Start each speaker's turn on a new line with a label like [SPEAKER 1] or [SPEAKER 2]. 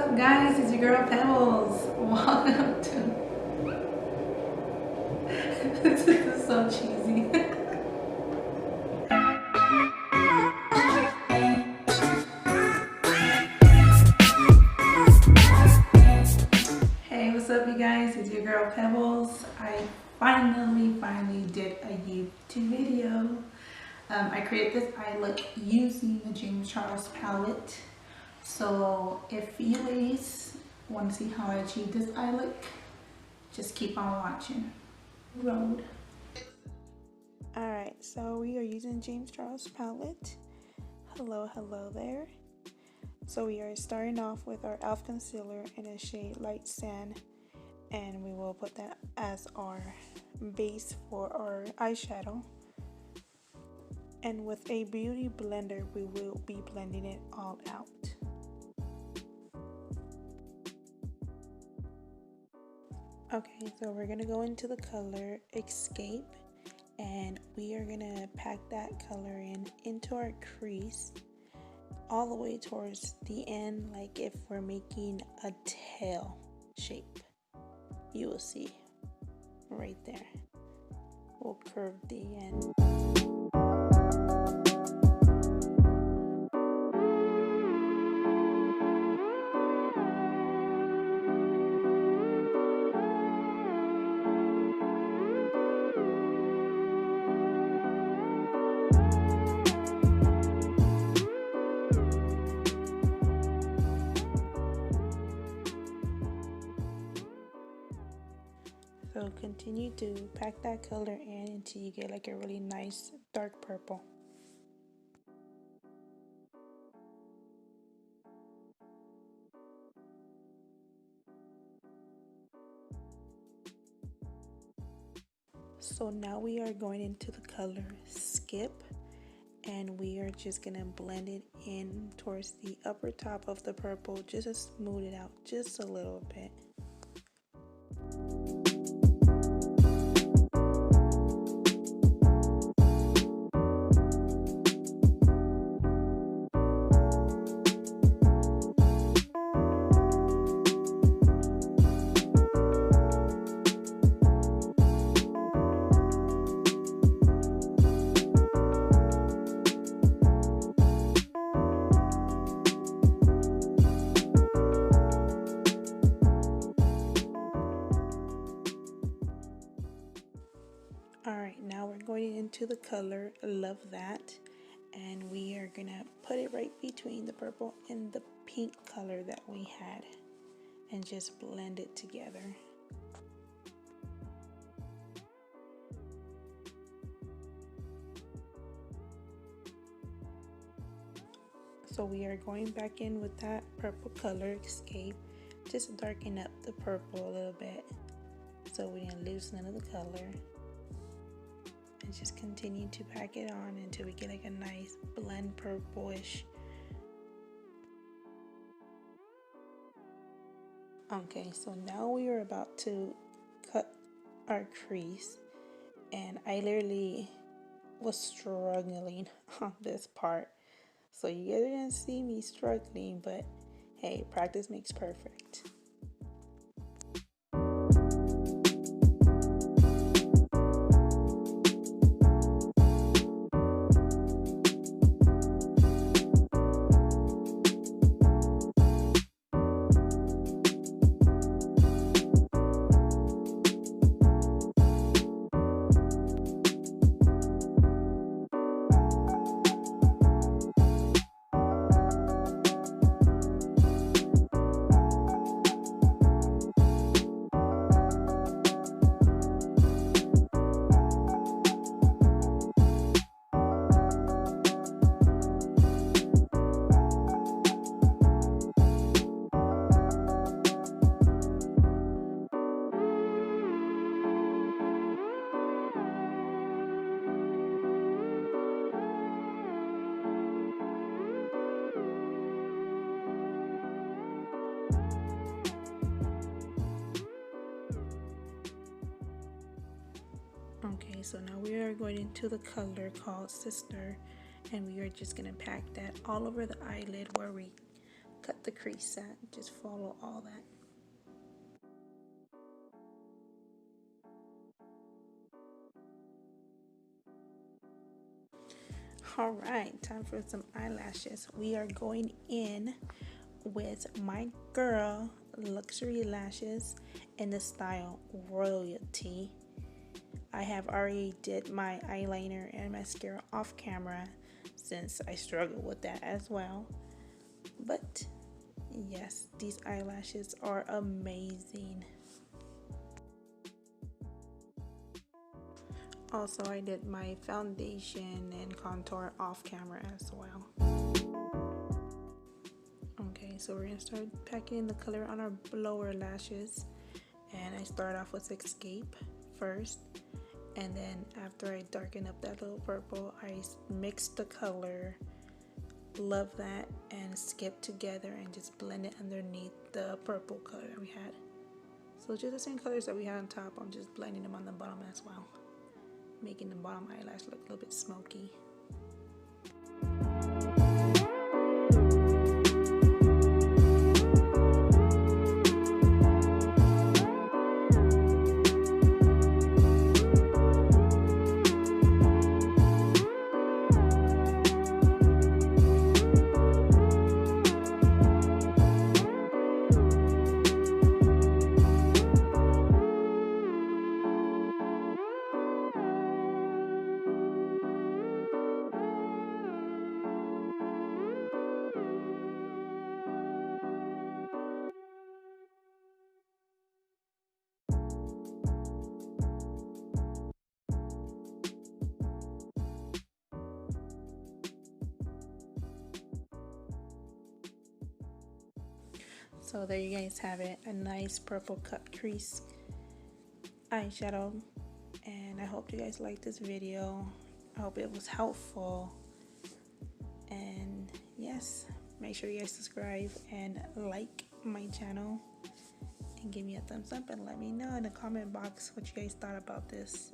[SPEAKER 1] up, guys? It's your girl Pebbles. Welcome to. This is so cheesy. Hey, what's up, you guys? It's your girl Pebbles. I finally did a YouTube video. I created this eye look using the James Charles palette. So if you ladies want to see how I achieve this eye look, just keep on watching. Road. Alright, so we are using James Charles palette. Hello there. So we are starting off with our e.l.f. concealer in a shade Light Sand, and we will put that as our base for our eyeshadow. And with a beauty blender, we will be blending it all out. Okay, so we're gonna go into the color Escape, and we are gonna pack that color into our crease all the way towards the end, like if we're making a tail shape. You will see right there. We'll curve the end. So continue to pack that color in until you get like a really nice dark purple. So now we are going into the color Skip, and we are just gonna blend it in towards the upper top of the purple just to smooth it out just a little bit. Alright, now we're going into the color Love That, and we are gonna put it right between the purple and the pink color that we had and just blend it together. So we are going back in with that purple color Escape, just darken up the purple a little bit so we didn't lose none of the color. And just continue to pack it on until we get like a nice blend purplish. Okay, so now we are about to cut our crease, and I literally was struggling on this part. So you guys are gonna see me struggling, but hey, practice makes perfect. Okay, so now we are going into the color called Sister, and we are just going to pack that all over the eyelid where we cut the crease at. Just follow all that. Alright, time for some eyelashes. We are going in with my girl luxury lashes in the style royalty. I have already did my eyeliner and mascara off camera since I struggle with that as well. But yes, these eyelashes are amazing. Also, I did my foundation and contour off camera as well. Okay, so we're gonna start packing the color on our lower lashes, and I start off with Escape first, and then after I darken up that little purple, I mix the color, love that, and skip together and just blend it underneath the purple color that we had. So just the same colors that we had on top, I'm just blending them on the bottom as well, making the bottom eyelash look a little bit smoky. So there you guys have it, a nice purple cut crease eyeshadow, and I hope you guys liked this video. I hope it was helpful, and yes, make sure you guys subscribe and like my channel and give me a thumbs up and let me know in the comment box what you guys thought about this.